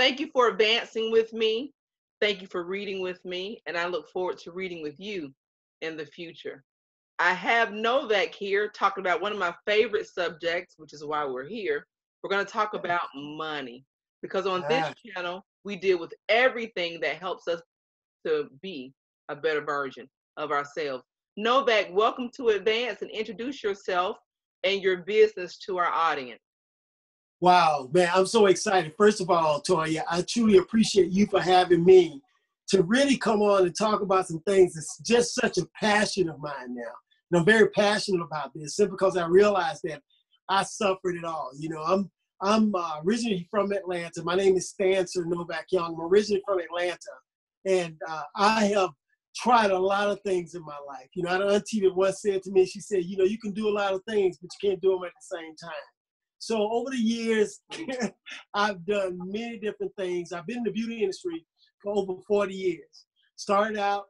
Thank you for advancing with me. Thank you for reading with me. And I look forward to reading with you in the future. I have Novak here talking about one of my favorite subjects, which is why we're here. We're going to talk about money because on this Ah, channel, we deal with everything that helps us to be a better version of ourselves. Novak, welcome to Advance and introduce yourself and your business to our audience. wow, man, I'm so excited. First of all, Toya, I truly appreciate you for having me to really come on and talk about some things that's just such a passion of mine now. And I'm very passionate about this simply because I realized that I suffered it all. I'm originally from Atlanta. My name is Stancer Novak Young. I'm originally from Atlanta, and I have tried a lot of things in my life. I had an auntie that once said to me, she said, you can do a lot of things, but you can't do them at the same time. So over the years, I've done many different things. I've been in the beauty industry for over 40 years. Started out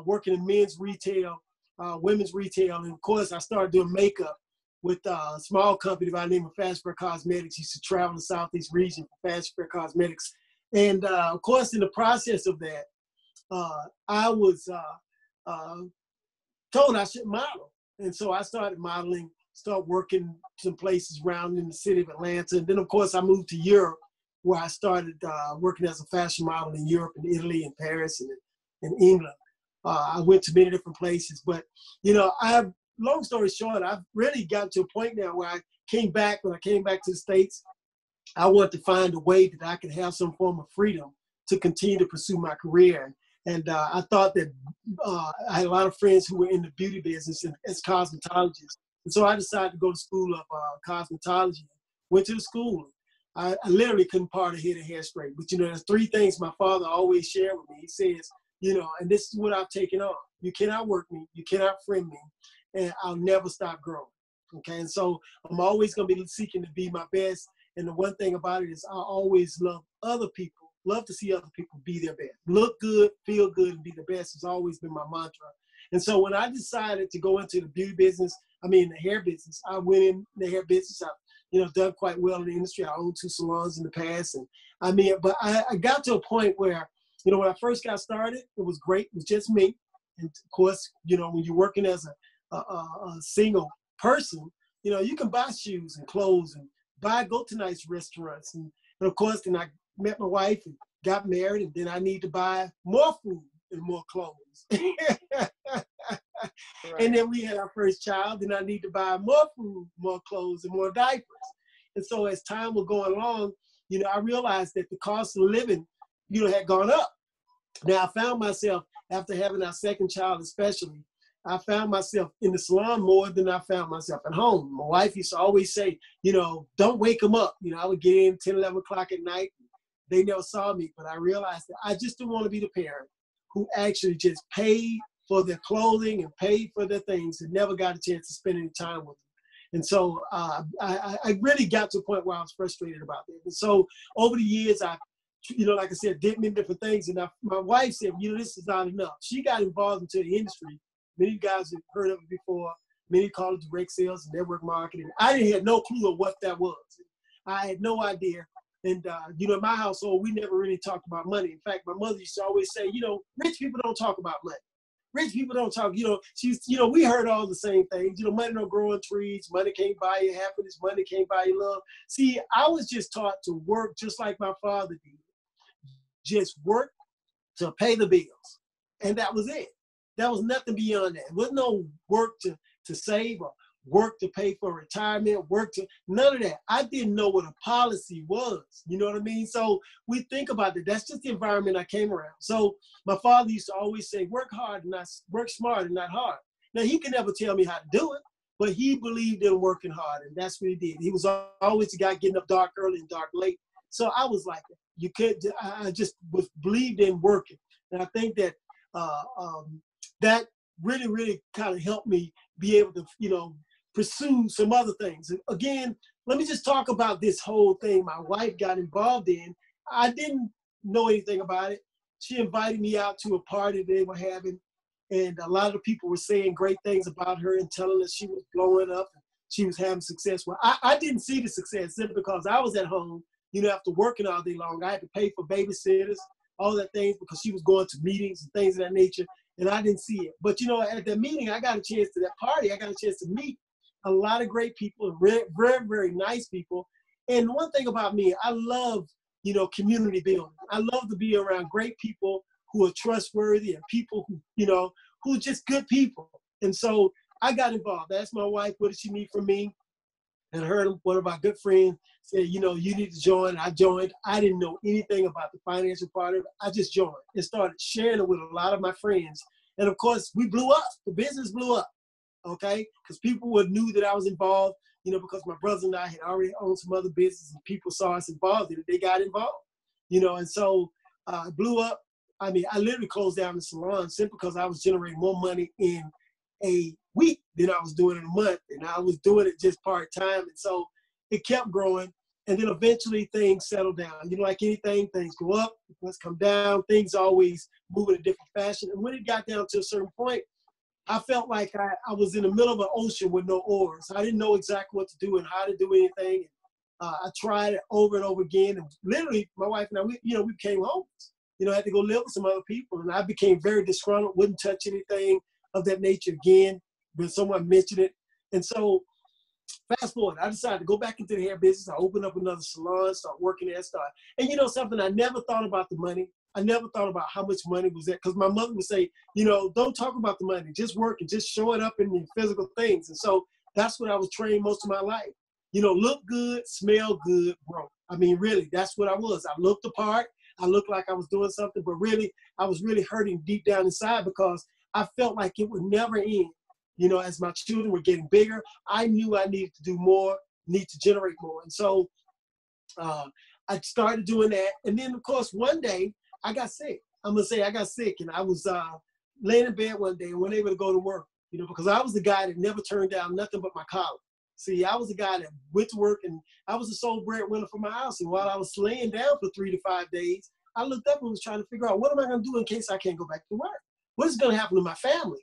working in men's retail, women's retail, and of course, I started doing makeup with a small company by the name of Fast Fair Cosmetics. Used to travel the Southeast region for Fast Fair Cosmetics. And of course, in the process of that, I was uh, told I should model. And so I started modeling, started working some places around in the city of Atlanta. And then, of course, I moved to Europe, where I started working as a fashion model in Europe and Italy and Paris and England. I went to many different places. But, long story short, I've really got to a point now where when I came back to the States, I wanted to find a way that I could have some form of freedom to continue to pursue my career. And I thought that I had a lot of friends who were in the beauty business as cosmetologists. And so I decided to go to school of cosmetology. Went to the school. I literally couldn't part a head of hair straight. But, there's three things my father always shared with me. He says, and this is what I've taken on. You cannot work me. You cannot friend me. And I'll never stop growing. Okay. And so I'm always going to be seeking to be my best. And the one thing about it is I always love to see other people be their best. Look good, feel good, and be the best has always been my mantra. And so when I decided to go into the beauty business, the hair business, I went in the hair business. I've done quite well in the industry. I owned 2 salons in the past. But I got to a point where, when I first got started, it was great. It was just me. And of course, when you're working as a single person, you can buy shoes and clothes and go to nice restaurants. And of course, then I met my wife and got married, and then I need to buy more food and more clothes. And Right. then we had our first child, and I need to buy more food, more clothes, and more diapers. And so as time was going along, I realized that the cost of living, had gone up. Now I found myself, after having our second child especially, I found myself in the salon more than I found myself at home. My wife used to always say, don't wake them up. I would get in 10, 11 o'clock at night. They never saw me, but I realized that I just didn't want to be the parent who actually just paid for their clothing and paid for their things and never got a chance to spend any time with them. And so I really got to a point where I was frustrated about that. And so over the years, like I said, did many different things. And my wife said, this is not enough. She got involved into the industry. Many guys have heard of it before. Many call it direct sales and network marketing. I didn't have no clue of what that was. I had no idea. And, in my household, we never really talked about money. In fact, my mother used to always say, rich people don't talk about money. Rich people don't talk, we heard all the same things. Money don't grow on trees. Money can't buy you happiness. Money can't buy you love. See, I was just taught to work just like my father did. Just work to pay the bills. And that was it. There was nothing beyond that. There was no work to save or work to pay for retirement, none of that. I didn't know what a policy was. You know what I mean? So we think about that. That's just the environment I came around. So my father used to always say, work hard and not work smart and not hard. Now he could never tell me how to do it, but he believed in working hard, and that's what he did. He was always the guy getting up dark early and dark late. So I was like, I just believed in working. And I think that that really, really kind of helped me be able to, pursue some other things. And again, let me just talk about this whole thing my wife got involved in. I didn't know anything about it. She invited me out to a party they were having, and a lot of people were saying great things about her and telling us she was blowing up and she was having success. Well, I didn't see the success simply because I was at home after working all day long. I had to pay for babysitters, all that things, because she was going to meetings and things of that nature, and I didn't see it. But, at that meeting, I got a chance to that party. I got a chance to meet a lot of great people, very, very, very nice people. And one thing about me, I love, community building. I love to be around great people who are trustworthy and people who are just good people. And so I got involved. I asked my wife, what did she need from me? And one of our good friends said, you need to join. I joined. I didn't know anything about the financial part of it. I just joined and started sharing it with a lot of my friends. And of course, we blew up. The business blew up, okay? Because people knew that I was involved, because my brother and I had already owned some other business, and people saw us involved in it. They got involved, and so it blew up. I mean, I literally closed down the salon simply because I was generating more money in a week than I was doing in a month, and I was doing it just part-time, and so it kept growing. And then eventually things settled down. Like anything, things go up, things come down, things always move in a different fashion. And when it got down to a certain point, I felt like I was in the middle of an ocean with no oars. I didn't know exactly what to do and how to do anything. I tried it over and over again, and literally my wife and I, we became homeless. I had to go live with some other people, and I became very disgruntled, wouldn't touch anything of that nature again when someone mentioned it. And so fast forward, I decided to go back into the hair business. I opened up another salon, start working there, and something, I never thought about the money. I never thought about how much money was there, because my mother would say, don't talk about the money, just work and just show it up in the physical things. And so that's what I was trained most of my life. Look good, smell good, broke. I mean, really, that's what I was. I looked the part. I looked like I was doing something, but really, I was really hurting deep down inside because I felt like it would never end. As my children were getting bigger, I knew I needed to do more, need to generate more. And so I started doing that. And then, of course, one day I got sick. I'm going to say I got sick, and I was laying in bed one day and wasn't able to go to work, because I was the guy that never turned down nothing but my collar. See, I was the guy that went to work, and I was the sole breadwinner for my house. And while I was laying down for 3 to 5 days, I looked up and was trying to figure out, what am I going to do in case I can't go back to work? What is going to happen to my family?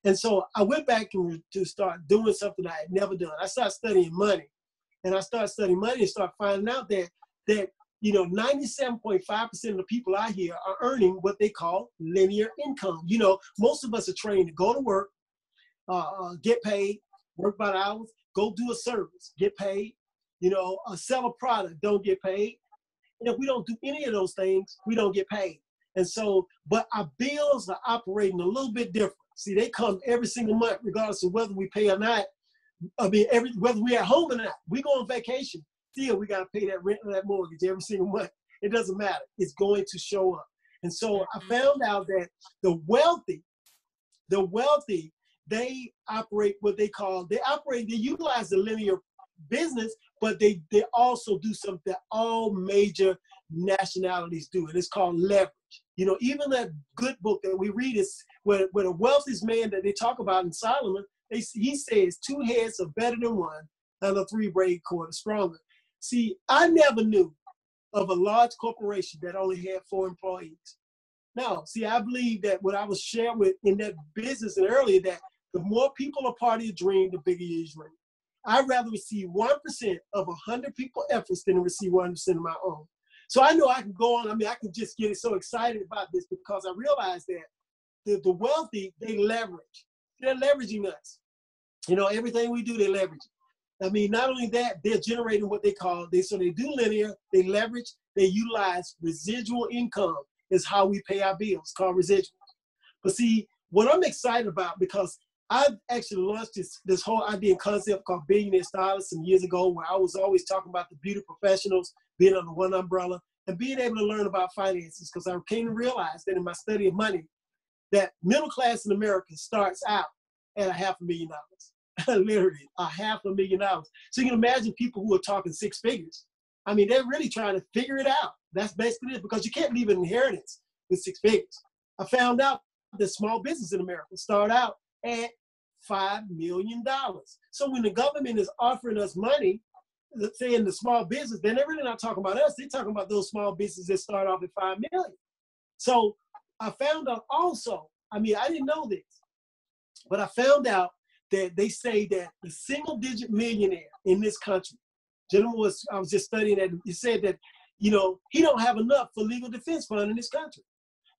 And so I went back to start doing something I had never done. I started studying money. And I started studying money and started finding out that 97.5% of the people out here are earning what they call linear income. Most of us are trained to go to work, get paid, work by the hours, go do a service, get paid, sell a product, don't get paid. And if we don't do any of those things, we don't get paid. And so, but our bills are operating a little bit different. See, they come every single month, regardless of whether we pay or not. I mean, whether we're at home or not, we go on vacation, still we got to pay that rent or that mortgage every single month. It doesn't matter. It's going to show up. And so I found out that the wealthy, they operate what they utilize the linear business, but they also do something that all major nationalities do, and it's called leverage. Even that good book that we read is where the wealthiest man that they talk about in Solomon, he says 2 heads are better than one, and a 3-braid cord is stronger. See, I never knew of a large corporation that only had 4 employees. No, see, I believe that what I was sharing with in that business and earlier, that the more people are part of your dream, the bigger your dream. I'd rather receive 1% of 100 people efforts than receive 1% of my own. So I know I can go on. I mean, I can just get so excited about this because I realize that the wealthy, they leverage. They're leveraging us. Everything we do, they leverage. I mean, not only that, they're generating what they do linear, they leverage, they utilize residual income is how we pay our bills. It's called residuals. But see, what I'm excited about, because I actually launched this whole idea and concept called Billionaire Stylist some years ago, where I was always talking about the beauty professionals being under one umbrella and being able to learn about finances, because I came to realize that in my study of money, that middle class in America starts out at $500,000. Literally $500,000. So you can imagine people who are talking 6 figures. I mean, they're really trying to figure it out. That's basically it, because you can't leave an inheritance with 6 figures. I found out that small business in America start out at $5 million. So when the government is offering us money, let's say in the small business, then they're really not talking about us. They're talking about those small businesses that start off at $5 million. So I found out also, I mean, I didn't know this, but I found out that they say that the single-digit millionaire in this country Gentleman I was just studying that. He said that, you know, he don't have enough for legal defense fund in this country.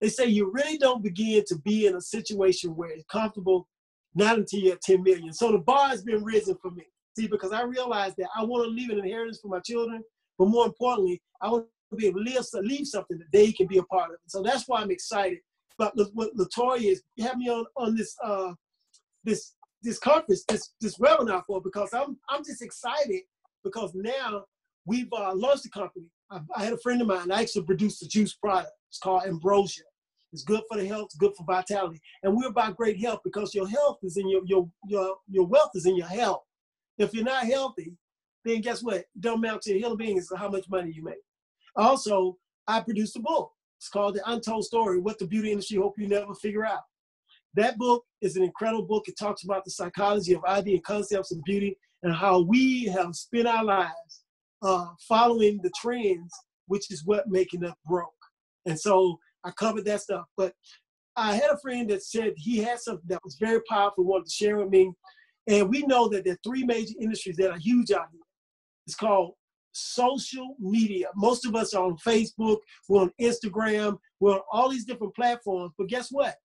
They say you really don't begin to be in a situation where it's comfortable not until you're at 10 million. So the bar has been risen for me. See, because I realized that I want to leave an inheritance for my children, but more importantly, I want to be able to leave something that they can be a part of. So that's why I'm excited. But what LaToya is, you have me on this conference, this webinar for, because I'm just excited because now we've launched the company. I had a friend of mine, I actually produced a juice product. It's called Ambrosia. It's good for the health, it's good for vitality. And we're about great health because your health is in your wealth is in your health. If you're not healthy, then guess what? It don't amount to a hill of beans how much money you make. Also, I produced a book. It's called The Untold Story, What the Beauty Industry Hope You Never Figure Out. That book is an incredible book. It talks about the psychology of idea and concepts of beauty and how we have spent our lives following the trends, which is what making us broke. And so I covered that stuff. But I had a friend that said he had something that was very powerful, wanted to share with me. And we know that there are three major industries that are huge out here. It's called social media. Most of us are on Facebook, we're on Instagram, we're on all these different platforms. But guess what?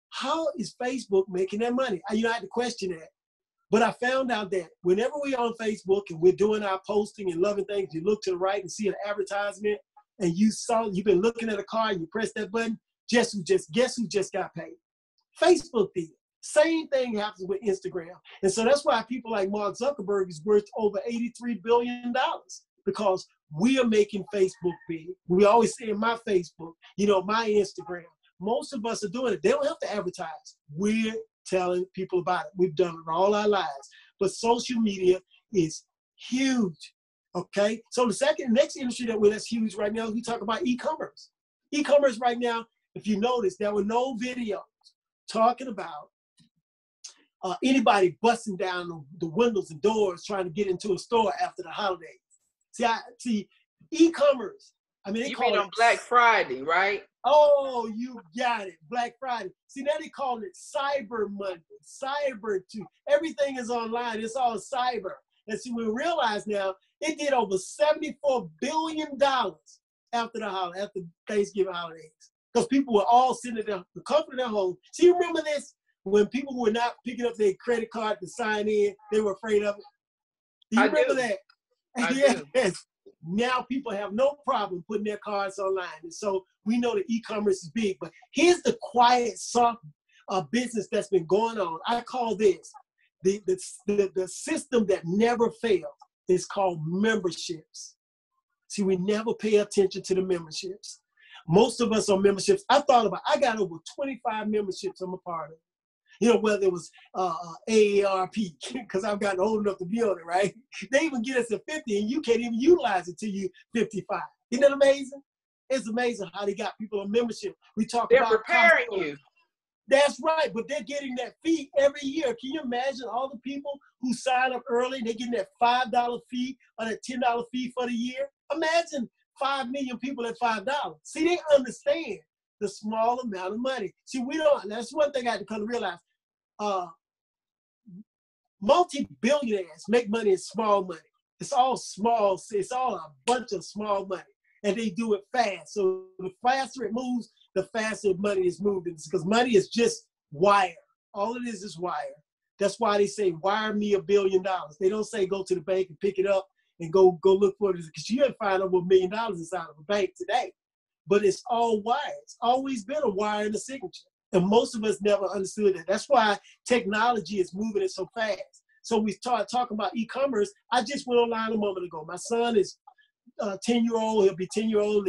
How is Facebook making their money? I had to question that. But I found out that whenever we're on Facebook and we're doing our posting and loving things, you look to the right and see an advertisement, and you've been looking at a car and you press that button, guess who just got paid? Facebook did. Same thing happens with Instagram. And so that's why people like Mark Zuckerberg is worth over $83 billion, because we are making Facebook big. We always say my Facebook, my Instagram. Most of us are doing it. They don't have to advertise. We're telling people about it. We've done it all our lives. But social media is huge. Okay? So the next industry that's huge right now, we talk about e-commerce. E-commerce right now, if you notice, there were no videos talking about anybody busting down the windows and doors trying to get into a store after the holidays. See, e-commerce. I mean, they you call mean it on Black Friday, right? Oh, you got it. Black Friday. See, now they call it Cyber Monday, Cyber too. Everything is online. It's all cyber. And see, we realize now it did over $74 billion after Thanksgiving holidays, because people were all sitting at the comfort of their home. See, you remember this? When people were not picking up their credit card to sign in, they were afraid of it. Do you remember that? I do. Now people have no problem putting their cards online. And so we know that e-commerce is big. But here's the quiet, soft business that's been going on. I call this the system that never fails. It's called memberships. See, we never pay attention to the memberships. Most of us are memberships. I got over 25 memberships I'm a part of. Whether it was AARP, because I've gotten old enough to be on it, right? They even get us at 50 and you can't even utilize it till you're 55. Isn't that amazing? It's amazing how they got people on membership. They're preparing you. That's right, but they're getting that fee every year. Can you imagine all the people who sign up early, they're getting that $5 fee or that $10 fee for the year? Imagine 5 million people at $5. See, they understand the small amount of money. See, we don't, that's one thing I had to come to realize. Multi-billionaires make money in small money. It's all small. It's all a bunch of small money, and they do it fast. So the faster it moves, the faster money is moving, because money is just wire. All it is wire. That's why they say, wire me $1 billion. They don't say go to the bank and pick it up and go look for it, because you ain't find over $1 million inside of a bank today. But it's all wire. It's always been a wire in the signature. And most of us never understood that. That's why technology is moving it so fast. So we started talking about e-commerce. I just went online a moment ago. My son is 10-year-old. He'll be 10-year-old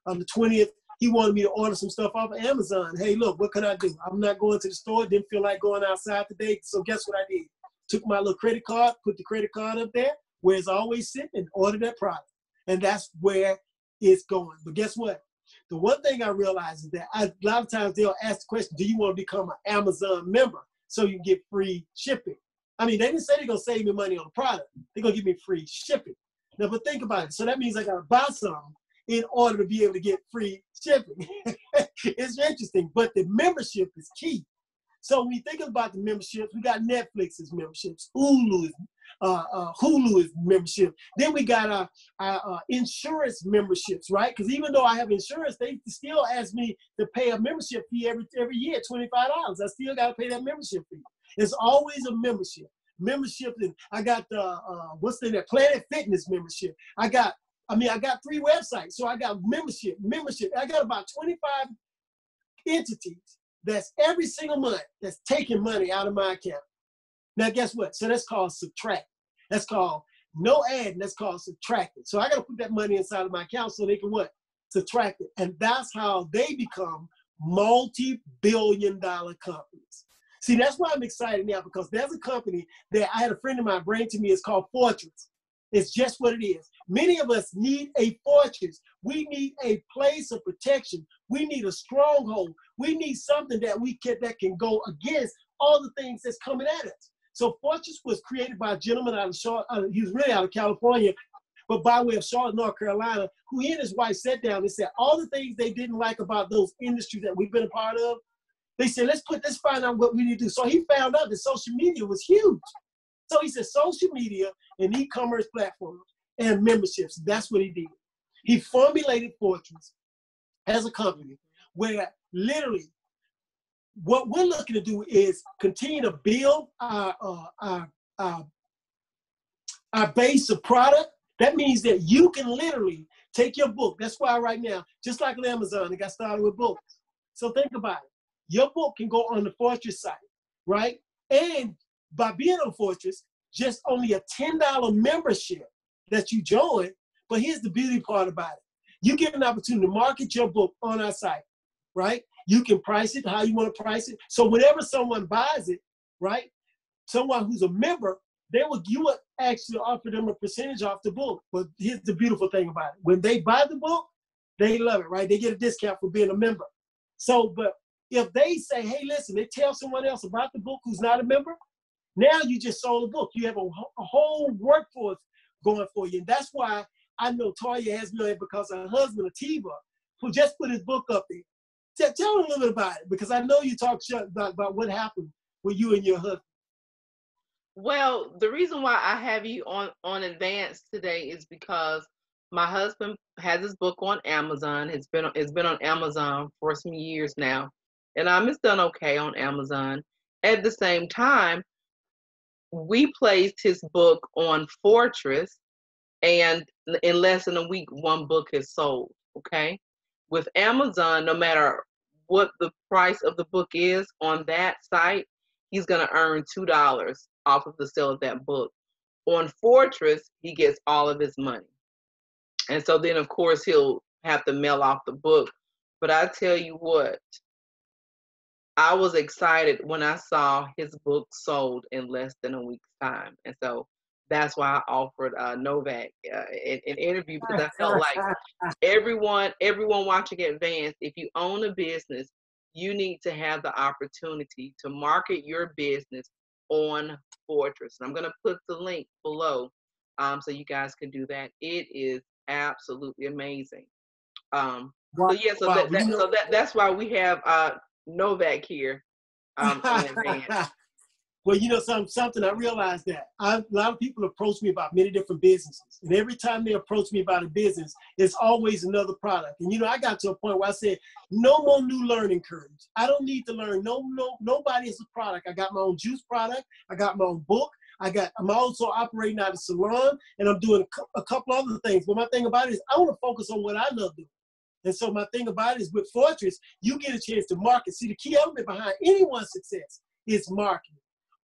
on the 20th. He wanted me to order some stuff off of Amazon. Hey, look, what can I do? I'm not going to the store. Didn't feel like going outside today. So guess what I did? Took my little credit card, put the credit card up there, where it's always sitting, and ordered that product. And that's where it's going. But guess what? The one thing I realize is that a lot of times they'll ask the question, do you want to become an Amazon member so you can get free shipping? I mean, they didn't say they're going to save me money on the product. They're going to give me free shipping. Now, but think about it. So that means I got to buy some in order to be able to get free shipping. It's interesting, but the membership is key. So when you think about the memberships, we got Netflix's memberships, Hulu, Hulu is membership. Then we got our insurance memberships, right? Because even though I have insurance, they still ask me to pay a membership fee every year, $25. I still got to pay that membership fee. It's always a membership. Membership, and I got the Planet Fitness membership. I got 3 websites, so I got membership. I got about 25 entities that's every single month that's taking money out of my account. Now, guess what? So that's called subtract. That's called no add, and that's called subtracting. So I got to put that money inside of my account so they can what? Subtract it. And that's how they become multi-billion-dollar companies. See, that's why I'm excited now, because there's a company that I had a friend of mine bring to me. It's called Fortress. It's just what it is. Many of us need a fortress. We need a place of protection. We need a stronghold. We need something that can go against all the things that's coming at us. So Fortress was created by a gentleman out of Charlotte. He was really out of California, but by way of Charlotte, North Carolina, who he and his wife sat down and said all the things they didn't like about those industries that we've been a part of. They said, let's find out what we need to do. So he found out that social media was huge. So he said social media and e-commerce platforms and memberships. That's what he did. He formulated Fortress as a company where literally what we're looking to do is continue to build our base of product. That means that you can literally take your book. That's why right now, just like Amazon, they got started with books. So think about it. Your book can go on the Fortress site, right? And by being on Fortress, just only a $10 membership that you join. But here's the beauty part about it. You get an opportunity to market your book on our site, right? You can price it how you want to price it. So whenever someone buys it, right, someone who's a member, you would actually offer them a percentage off the book. But here's the beautiful thing about it. When they buy the book, they love it, right? They get a discount for being a member. So, but if they say, hey, listen, they tell someone else about the book who's not a member, now you just sold a book. You have a whole workforce going for you. And that's why I know Toya has me on it, because her husband, Atiba, who just put his book up there. Tell them a little bit about it, because I know you talk about what happened with you and your husband. Well, the reason why I have you on Advance today is because my husband has his book on Amazon. It's been on Amazon for some years now. And it's done okay on Amazon. At the same time, we placed his book on Fortress, and in less than a week, one book is sold, okay? With Amazon, no matter what the price of the book is on that site, he's going to earn $2 off of the sale of that book. On Fortress, he gets all of his money. And so then, of course, he'll have to mail off the book. But I tell you what, I was excited when I saw his book sold in less than a week's time. And so that's why I offered Novak an interview, because I felt like everyone watching Advance, if you own a business, you need to have the opportunity to market your business on Fortress. And I'm going to put the link below so you guys can do that. It is absolutely amazing. So yeah, that's why we have Novak here. Well, you know something. I realized that a lot of people approach me about many different businesses, and every time they approach me about a business, it's always another product. And you know, I got to a point where I said, no more new learning curves. I don't need to learn. Nobody is a product. I got my own juice product. I got my own book. I'm also operating out of salon, and I'm doing a couple other things. But my thing about it is, I want to focus on what I love doing. And so my thing about it is, with Fortress, you get a chance to market. See, the key element behind anyone's success is marketing.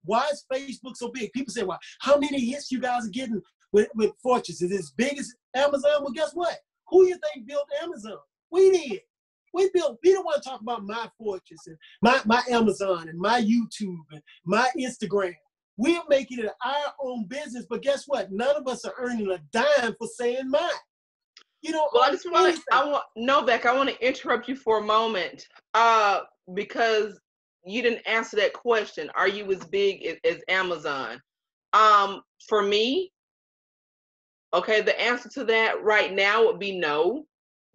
Why is Facebook so big? People say, well, how many hits you guys are getting with Fortress? Is it as big as Amazon? Well, guess what? Who you think built Amazon? We did. We don't want to talk about my Fortress and my Amazon and my YouTube and my Instagram. We're making it our own business, but guess what? None of us are earning a dime for saying mine. You know, well, Novak, I want to interrupt you for a moment because you didn't answer that question. Are you as big as Amazon? For me, okay, the answer to that right now would be no.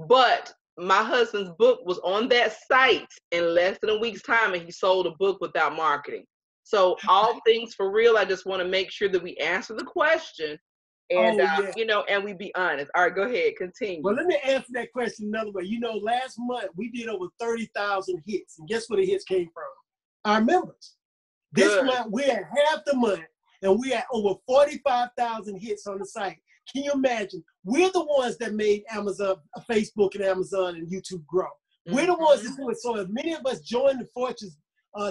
But my husband's book was on that site in less than a week's time, and he sold a book without marketing. So all things for real, I just want to make sure that we answer the question and, Oh, yeah. you know, and we be honest. All right, go ahead, continue. Well, let me answer that question another way. You know, last month we did over 30,000 hits. And guess where the hits came from? Our members. This Good. month, we're at half the month, and we're at over 45,000 hits on the site. Can you imagine? We're the ones that made Amazon, Facebook, and Amazon and YouTube grow. We're the ones that do it. So if many of us join the Fortune's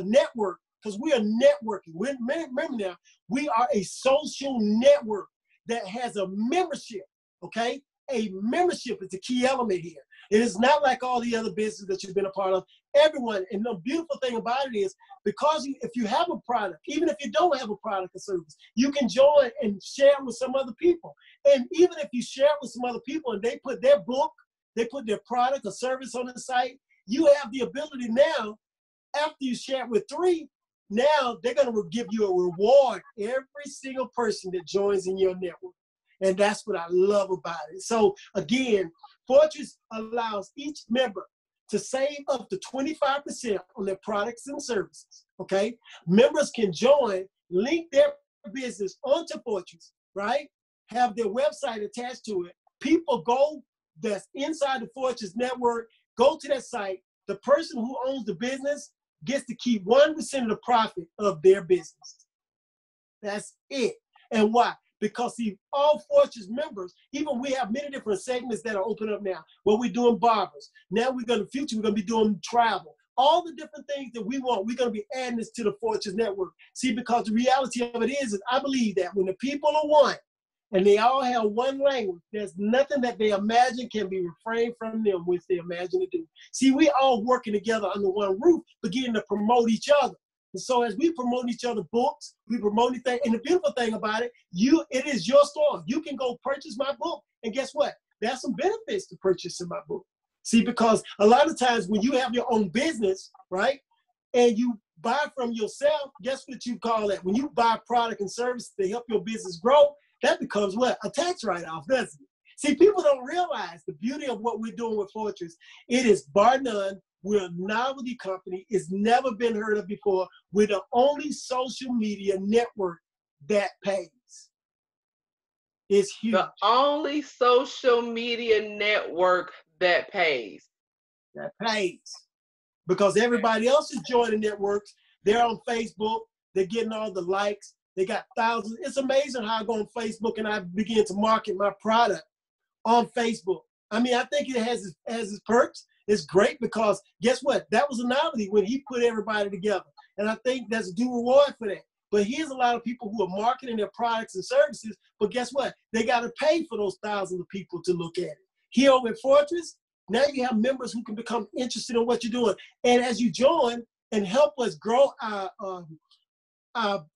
network, because we are networking. Remember now, we are a social network that has a membership, okay? A membership is the key element here. It is not like all the other businesses that you've been a part of. Everyone, and the beautiful thing about it is, because if you have a product, even if you don't have a product or service, you can join and share with some other people. And even if you share with some other people and they put their book, they put their product or service on the site, you have the ability now, after you share it with 3, now they're going to give you a reward every single person that joins in your network. And that's what I love about it. So again, Fortress allows each member to save up to 25% on their products and services, okay? Members can join, link their business onto Fortress, right? Have their website attached to it. People go that's inside the Fortress network, go to that site. The person who owns the business gets to keep 1% of the profit of their business. That's it. And why? Because see, all Fortress members, even we have many different segments that are open up now. What we're doing barbers. Now we're going to future, we're going to be doing travel. All the different things that we want, we're going to be adding this to the Fortress network. See, because the reality of it is I believe that when the people are one and they all have one language, there's nothing that they imagine can be refrained from them which they imagine to do. See, we all working together under one roof, beginning to promote each other. And so as we promote each other books, we promote anything. And the beautiful thing about it, it is your store. You can go purchase my book. And guess what? There's some benefits to purchasing my book. See, because a lot of times when you have your own business, right, and you buy from yourself, guess what you call that? When you buy product and service to help your business grow, that becomes what? A tax write-off, doesn't it? See, people don't realize the beauty of what we're doing with Fortress. It is bar none. We're a novelty company. It's never been heard of before. We're the only social media network that pays. It's huge. The only social media network that pays. That pays. Because everybody else is joining networks. They're on Facebook. They're getting all the likes. They got thousands. It's amazing how I go on Facebook and I begin to market my product on Facebook. I mean, I think it has its perks. It's great because guess what? That was a novelty when he put everybody together. And I think there's a due reward for that. But here's a lot of people who are marketing their products and services, but guess what? They got to pay for those thousands of people to look at it. Here over at Fortress, now you have members who can become interested in what you're doing. And as you join and help us grow our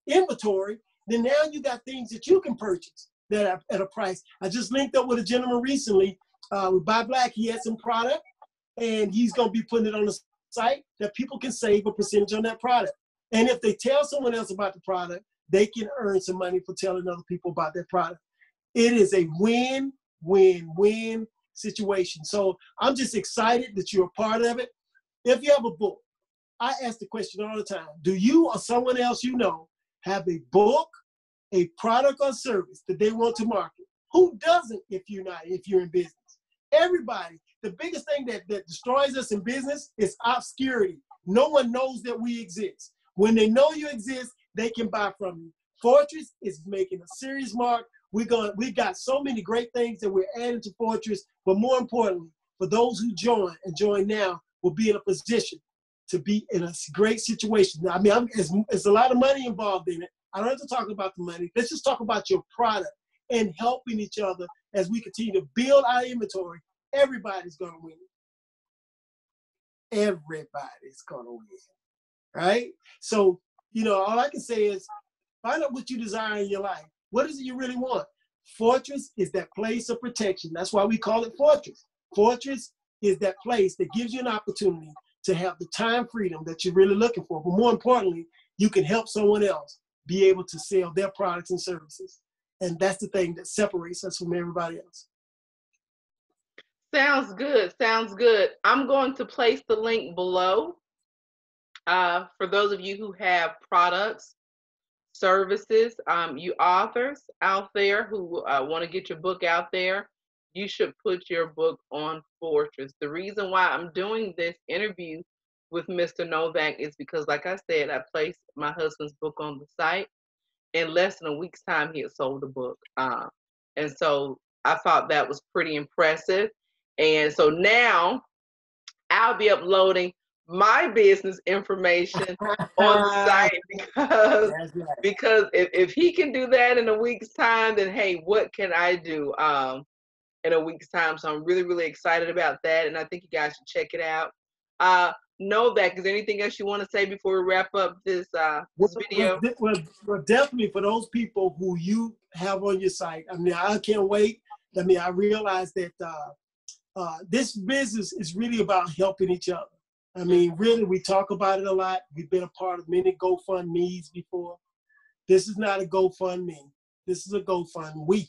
inventory, then now you got things that you can purchase that are at a price. I just linked up with a gentleman recently with Buy Black. He had some product, and he's going to be putting it on the site that people can save a percentage on that product. And if they tell someone else about the product, they can earn some money for telling other people about their product. It is a win-win-win situation. So I'm just excited that you're a part of it. If you have a book, I ask the question all the time, do you or someone else you know have a book, a product or service that they want to market? Who doesn't if you're in business? Everybody. The biggest thing that destroys us in business is obscurity. No one knows that we exist. When they know you exist, they can buy from you. Fortress is making a serious mark. We got so many great things that we're adding to Fortress, but more importantly, for those who join now, will be in a position to be in a great situation. I mean, it's a lot of money involved in it. I don't have to talk about the money. Let's just talk about your product and helping each other as we continue to build our inventory. Everybody's going to win. Everybody's going to win, right? So, all I can say is find out what you desire in your life. What is it you really want? Fortress is that place of protection. That's why we call it Fortress. Fortress is that place that gives you an opportunity to have the time freedom that you're really looking for. But more importantly, you can help someone else be able to sell their products and services. And that's the thing that separates us from everybody else. Sounds good. Sounds good. I'm going to place the link below For those of you who have products, services, you authors out there who want to get your book out there, you should put your book on Fortress. The reason why I'm doing this interview with Mr. Novak is because, like I said, I placed my husband's book on the site. In less than a week's time, he had sold the book. And so I thought that was pretty impressive. And so now I'll be uploading my business information on the site because right. if he can do that in a week's time, then hey, what can I do in a week's time? So I'm really, really excited about that, and I think you guys should check it out. Novak, is there anything else you want to say before we wrap up this video? Well, definitely for those people who you have on your site. I mean, I can't wait. I mean, I realize that this business is really about helping each other. I mean, really, we talk about it a lot. We've been a part of many GoFundMe's before. This is not a GoFundMe. This is a GoFundWe.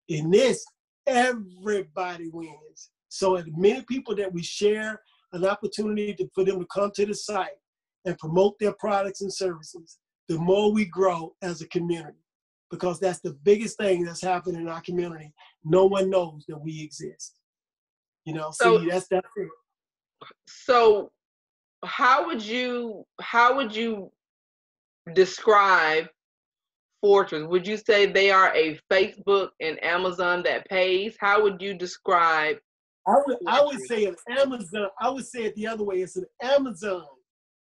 In this, everybody wins. So as many people that we share an opportunity for them to come to the site and promote their products and services, the more we grow as a community. Because that's the biggest thing that's happening in our community. No one knows that we exist. You know, So, see, that's it. So how would you describe Fortress? Would you say they are a Facebook and Amazon that pays? How would you describe? I would say an Amazon. I would say it the other way. It's an Amazon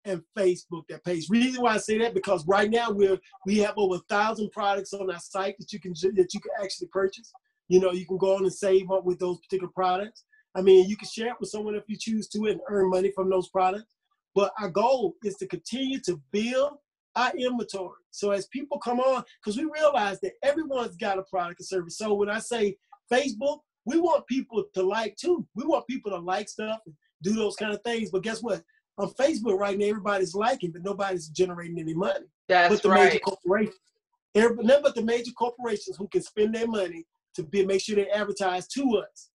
and Facebook that pays. Reason why I say that, because right now we have over 1,000 products on our site that you can actually purchase. You know, you can go on and save up with those particular products. I mean, you can share it with someone if you choose to and earn money from those products. But our goal is to continue to build our inventory. So as people come on, because we realize that everyone's got a product or service. So when I say Facebook, we want people to like too. We want people to like stuff and do those kind of things. But guess what? On Facebook right now, everybody's liking, but nobody's generating any money. That's but the right. Major corporations. None but the major corporations who can spend their money to make sure they advertise to us.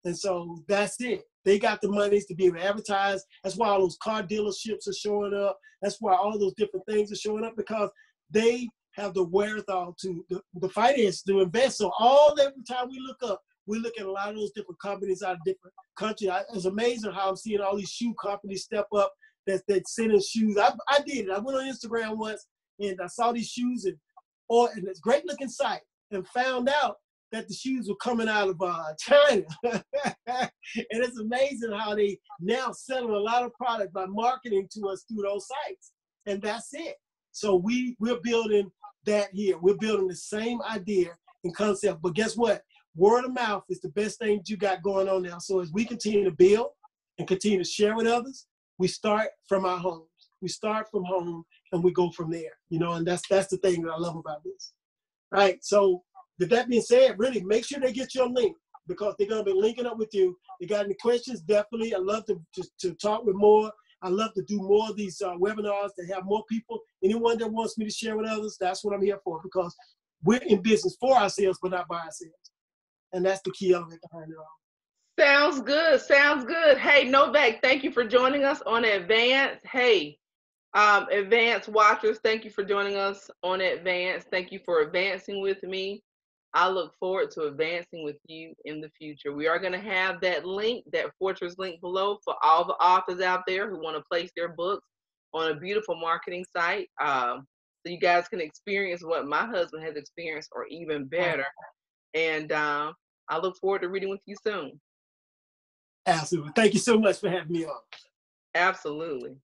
And so that's it. They got the monies to be able to advertise. That's why all those car dealerships are showing up. That's why all those different things are showing up, because they have the wherewithal to the finance to invest. So every time we look up, we look at a lot of those different companies out of different countries. It's amazing how I'm seeing all these shoe companies step up that's sending shoes. I did it. I went on Instagram once and I saw these shoes and it's a great looking site, and found out that the shoes were coming out of China. And it's amazing how they now selling a lot of product by marketing to us through those sites. And that's it. So we're building that here. We're building the same idea and concept. But guess what? Word of mouth is the best thing that you got going on now. So as we continue to build and continue to share with others, we start from our homes. We start from home and we go from there. You know, and that's the thing that I love about this. All right. So with that being said, really make sure they get your link, because they're going to be linking up with you. If you got any questions, definitely. I love to talk with more. I love to do more of these webinars to have more people. Anyone that wants me to share with others, that's what I'm here for, because we're in business for ourselves, but not by ourselves. And that's the key element behind it all. Sounds good. Sounds good. Hey, Novak, thank you for joining us on Advance. Hey, Advance watchers, thank you for joining us on Advance. Thank you for advancing with me. I look forward to advancing with you in the future. We are going to have that link, that Fortress link below, for all the authors out there who want to place their books on a beautiful marketing site. So you guys can experience what my husband has experienced, or even better. And I look forward to reading with you soon. Absolutely. Thank you so much for having me on. Absolutely.